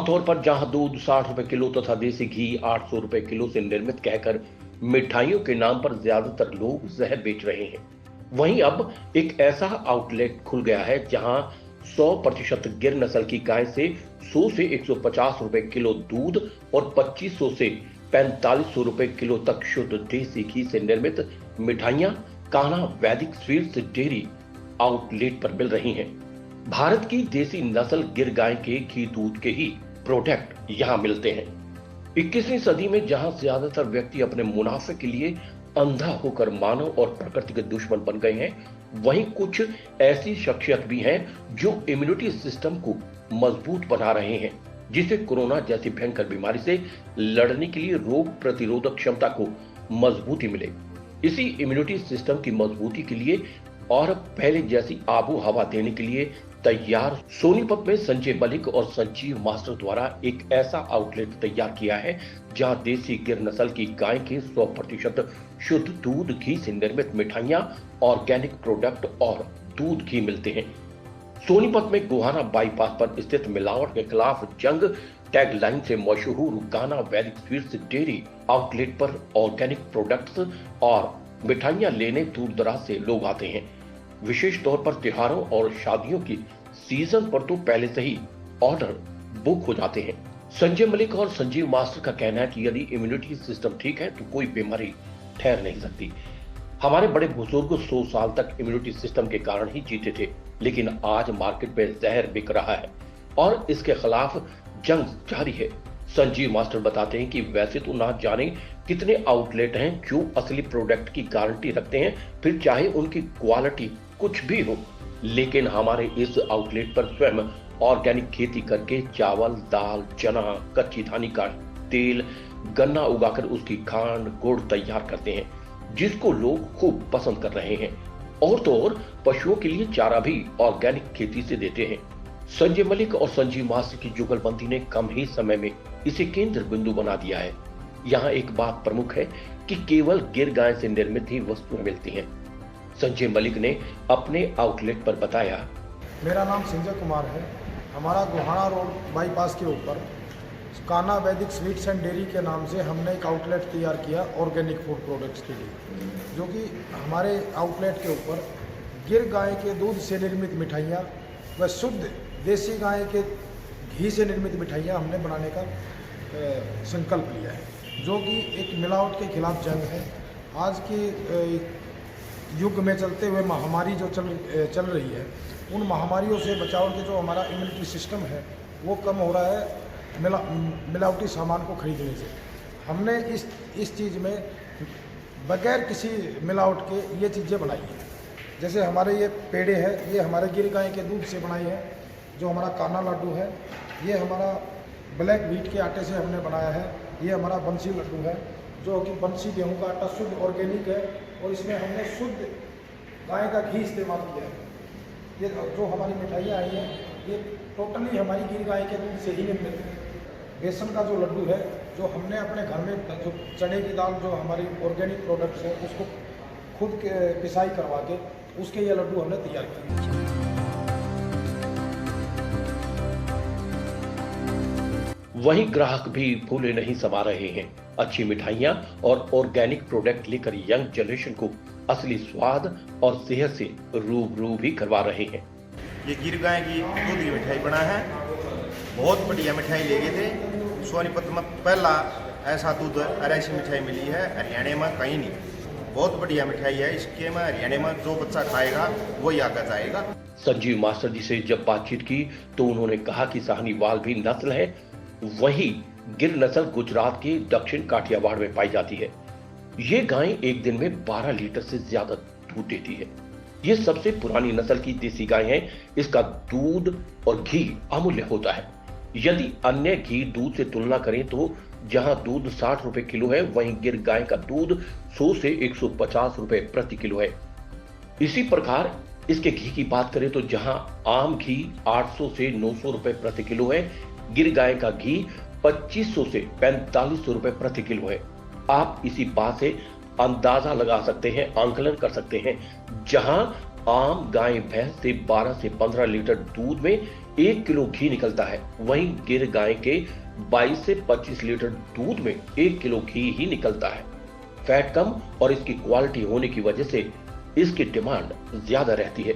आमतौर पर जहां दूध 60 रुपए किलो तथा देसी घी 800 रुपए किलो से निर्मित कहकर मिठाइयों के नाम पर ज्यादातर लोग जहर बेच रहे हैं, वहीं अब एक ऐसा आउटलेट खुल गया है जहां 100% गिर नस्ल की गाय से 100 से 150 रुपए किलो दूध और 2500 से 4500 रुपए किलो तक शुद्ध देसी घी से निर्मित मिठाइयां कान्हा वैदिक स्वीट्स डेयरी आउटलेट पर मिल रही हैं। भारत की देसी नस्ल गिर गाय के घी दूध के ही प्रोडक्ट यहां मिलते हैं। 21वीं सदी में जहां ज्यादातर व्यक्ति अपने मुनाफे के लिए अंधा होकर मानव और प्रकृति के दुश्मन बन गए हैं, वहीं कुछ ऐसी शख्सियत भी हैं जो इम्यूनिटी सिस्टम को मजबूत बना रहे हैं, जिसे कोरोना जैसी भयंकर बीमारी से लड़ने के लिए रोग प्रतिरोधक क्षमता को मजबूती मिले। इसी इम्यूनिटी सिस्टम की मजबूती के लिए और पहले जैसी आबो हवा देने के लिए तैयार सोनीपत में संजय मलिक और संजीव मास्टर द्वारा एक ऐसा आउटलेट तैयार किया है जहां देसी गिर नस्ल की गाय के 100% शुद्ध दूध घी से निर्मित मिठाइयां, ऑर्गेनिक प्रोडक्ट और दूध घी मिलते हैं। सोनीपत में गोहाना बाईपास पर स्थित मिलावट के खिलाफ जंग टैगलाइन से मशहूर कान्हा वैदिक स्वीट्स डेयरी आउटलेट पर ऑर्गेनिक प्रोडक्ट्स और मिठाइयां लेने दूर दराज से लोग आते हैं। विशेष तौर पर त्योहारों और शादियों की सीजन पर तो पहले से ही ऑर्डर बुक हो जाते हैं। संजय मलिक और संजीव मास्टर का कहना है कि यदि इम्यूनिटी सिस्टम ठीक है तो कोई बीमारी ठहर नहीं सकती। हमारे बड़े बुजुर्ग 100 साल तक इम्यूनिटी सिस्टम के कारण ही जीते थे, लेकिन आज मार्केट में जहर बिक रहा है और इसके खिलाफ जंग जारी है। संजीव मास्टर बताते हैं कि वैसे तो ना जाने कितने आउटलेट हैं जो असली प्रोडक्ट की गारंटी रखते हैं, फिर चाहे उनकी क्वालिटी कुछ भी हो, लेकिन हमारे इस आउटलेट पर स्वयं ऑर्गेनिक खेती करके चावल, दाल, चना, कच्ची धानी का तेल, गन्ना उगाकर उसकी खांड गुड़ तैयार करते हैं, जिसको लोग खूब पसंद कर रहे हैं। और तो और पशुओं के लिए चारा भी ऑर्गेनिक खेती से देते हैं। संजय मलिक और संजीव मास्टर की जुगलबंदी ने कम ही समय में इसे केंद्र बिंदु बना दिया है। यहाँ एक बात प्रमुख है कि केवल गिर गाय से निर्मित ही वस्तुएं मिलती हैं। संजय मलिक ने अपने आउटलेट पर बताया, मेरा नाम संजय कुमार है। हमारा गोहाना रोड बाईपास के ऊपर कान्हा वैदिक स्वीट्स एंड डेयरी के नाम से हमने एक आउटलेट तैयार किया ऑर्गेनिक फूड प्रोडक्ट्स के लिए, जो कि हमारे आउटलेट के ऊपर गिर गाय के दूध से निर्मित मिठाइयाँ व शुद्ध देसी गाय के घी से निर्मित मिठाइयाँ हमने बनाने का संकल्प लिया है, जो कि एक मिलावट के खिलाफ जंग है। आज के युग में चलते हुए महामारी जो चल रही है, उन महामारियों से बचाव के जो हमारा इम्यूनिटी सिस्टम है वो कम हो रहा है मिलावटी सामान को खरीदने से। हमने इस चीज़ में बगैर किसी मिलावट के ये चीज़ें बनाई हैं। जैसे हमारे ये पेड़े हैं, ये हमारे गिर गाय के दूध से बनाई है। जो हमारा कान्हा लड्डू है, ये हमारा ब्लैक व्हीट के आटे से हमने बनाया है। ये हमारा बंसी लड्डू है, जो कि बंसी गेहूं का आटा शुद्ध ऑर्गेनिक है और इसमें हमने शुद्ध गाय का घी इस्तेमाल किया है। ये जो हमारी मिठाइयाँ आई हैं, ये टोटली हमारी गिर गाय के दूध से ही निर्मित है। बेसन का जो लड्डू है, जो हमने अपने घर में जो चने की दाल जो हमारी ऑर्गेनिक प्रोडक्ट्स है उसको खुद पिसाई करवा के उसके ये लड्डू हमने तैयार किए। वहीं ग्राहक भी फूले नहीं समा रहे हैं। अच्छी मिठाइयां और ऑर्गेनिक प्रोडक्ट लेकर यंग जनरेशन को असली स्वाद और सेहत से रूबरू भी करवा रहे हैं। ये गिर गाय की दूध की मिठाई बना है, बहुत बढ़िया मिठाई ले गए थे। सोनीपत में पहला ऐसा दूध और ऐसी मिठाई मिली है, हरियाणा में कहीं नहीं। बहुत बढ़िया मिठाई है, इसके में हरियाणा में जो बच्चा खाएगा वही आगे जाएगा। संजीव मास्टर जी से जब बातचीत की तो उन्होंने कहा कि साहनीवाल भी नस्ल है, वही गिर नस्ल गुजरात के दक्षिण काठियावाड़ में पाई जाती है। ये गाय एक दिन में 12 लीटर से ज्यादा दूध देती है। ये सबसे पुरानी नस्ल की देसी गाय है। इसका दूध और घी अमूल्य होता है। यदि अन्य घी दूध से तुलना करें तो जहां दूध 60 रुपए किलो है, वहीं गिर गाय का दूध 100 से 150 रुपए प्रति किलो है। इसी प्रकार इसके घी की बात करें तो जहां आम घी 800 से 900 रुपए प्रति किलो है, गिर गाय का घी 2500 से 4500 रुपए प्रति किलो है। आप इसी बात से अंदाजा लगा सकते हैं, आंकलन कर सकते हैं। जहां आम गाय भैंस से 12 से 15 लीटर दूध में 1 किलो घी निकलता है। वहीं गिर गाय के 22 से 25 लीटर दूध में 1 किलो घी ही निकलता है। फैट कम और इसकी क्वालिटी होने की वजह से इसकी डिमांड ज्यादा रहती है।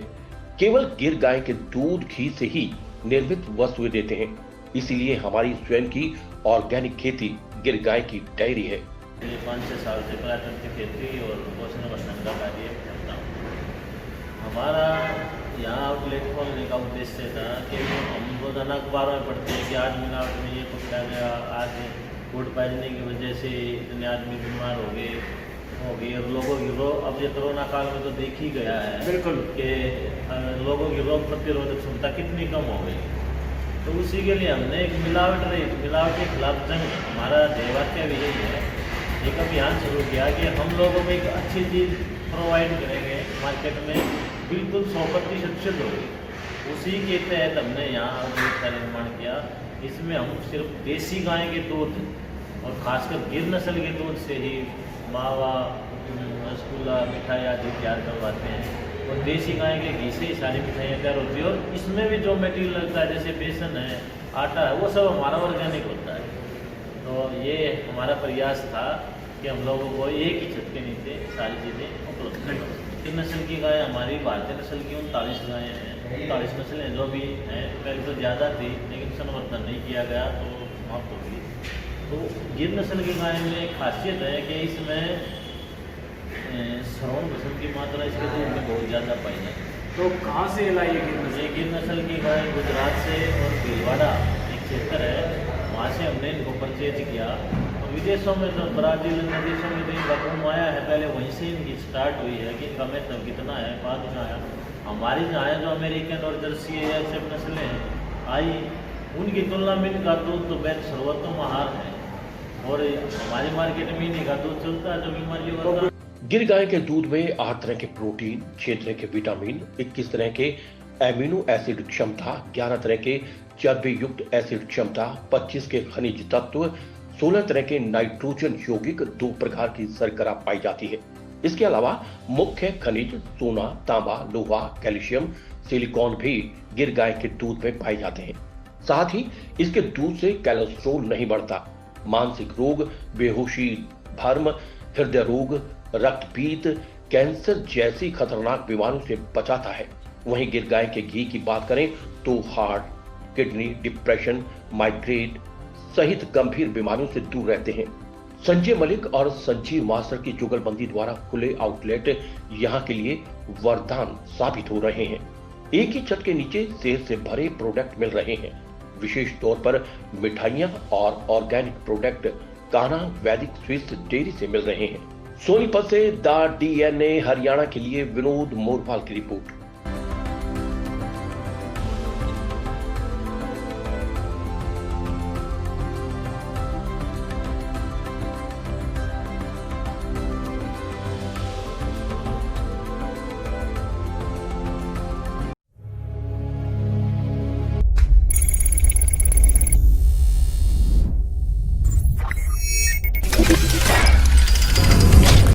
केवल गिर गाय के दूध घी से ही निर्मित वस्तुएं देते हैं, इसीलिए हमारी स्वयं की ऑर्गेनिक खेती गिर गाय की डेयरी है। ये 5-6 साल से पर्यटन की खेती और पोषण वर्धन का कार्य करता हूँ। हमारा यहाँ आउटलेट खोलने का उद्देश्य था कि हम रोजाना अखबारों में पढ़ते हैं कि आज मिलावट में ये पकड़ा गया, आज फूड पॉइजनिंग की वजह से इतने आदमी बीमार हो गए और लोगों की अब ये कोरोना काल में तो देख ही गया है बिल्कुल कि लोगों की रोग प्रतिरोधक क्षमता कितनी कम हो गई। तो उसी के लिए हमने एक मिलावट के खिलाफ जंग, हमारा ध्येय वाक्य भी यही है, एक अभियान शुरू किया कि हम लोगों को एक अच्छी चीज़ प्रोवाइड करेंगे मार्केट में, बिल्कुल 100% शुद्ध होगी। उसी के तहत हमने यहाँ आउटलेट का निर्माण किया। इसमें हम सिर्फ देसी गाय के दूध और खासकर गिर नस्ल के दूध से ही मावा, रसगुल्ला, मिठाई आदि तैयार करवाते हैं और देसी गाय के घी से ही सारी मिठाइयाँ तैयार होती है। और इसमें भी जो मटेरियल लगता है जैसे बेसन है, आटा है, वो सब हमारा ऑर्गेनिक होता है। तो ये हमारा प्रयास था कि हम लोगों को एक ही छत के नीचे सारी चीज़ें उपलब्ध करें। गिर नस्ल की गाय हमारी भारतीय नस्ल की 39 गायें हैं, 39 नस्लें जो भी हैं। पहले तो ज़्यादा थी लेकिन संवर्धन नहीं किया गया तो समाप्त हो गई। तो गिर नस्ल की गाय में एक खासियत है कि इसमें श्रवण भसन की मात्रा इसके दूध में बहुत ज़्यादा पाई जाती है। तो कहाँ से लाई ये गिर नस्ल की गाय गुजरात से और भीलवाड़ा एक क्षेत्र है, वहाँ से हमने इनको परचेज किया। और विदेशों में तो ब्राज़ील अन्य देशों में तो इनका बूम आया है, पहले वहीं से इनकी स्टार्ट हुई है कि इनका महत्व कितना है, बाद में आया। हमारी जहाँ है जो अमेरिकन और जर्सी है, ऐसे नस्लें आई, उनकी तुलना में इनका दूध तो बेहद सर्वोत्तम आहार है और हमारी मार्केट में इन्हीं का दूध चलता है जो बीमारियों का। गिर गाय के दूध में 8 तरह के प्रोटीन, 6 तरह के विटामिन, 21 तरह के एमिनो एसिड क्षमता, 11 तरह के चर्बी युक्त एसिड क्षमता, 25 के खनिज तत्व, 16 तरह के नाइट्रोजन यौगिक, 2 प्रकार की शर्करा पाई जाती है। इसके अलावा मुख्य खनिज सोना, तांबा, लोहा, कैल्शियम, सिलिकॉन भी गिर गाय के दूध में पाए जाते हैं। साथ ही इसके दूध से कोलेस्ट्रॉल नहीं बढ़ता, मानसिक रोग, बेहोशी, भ्रम, हृदय रोग, रक्तपीत, कैंसर जैसी खतरनाक बीमारियों से बचाता है। वहीं गिर गाय के घी की बात करें तो हार्ट, किडनी, डिप्रेशन, माइग्रेन सहित गंभीर बीमारियों से दूर रहते हैं। संजय मलिक और संजीव मास्टर की जुगलबंदी द्वारा खुले आउटलेट यहाँ के लिए वरदान साबित हो रहे हैं। एक ही छत के नीचे सेहत से भरे प्रोडक्ट मिल रहे हैं। विशेष तौर पर मिठाइयाँ और ऑर्गेनिक प्रोडक्ट कान्हा वैदिक स्वीट्स डेयरी से मिल रहे हैं। सोनीपत से द DNA हरियाणा के लिए विनोद मोरवाल की रिपोर्ट।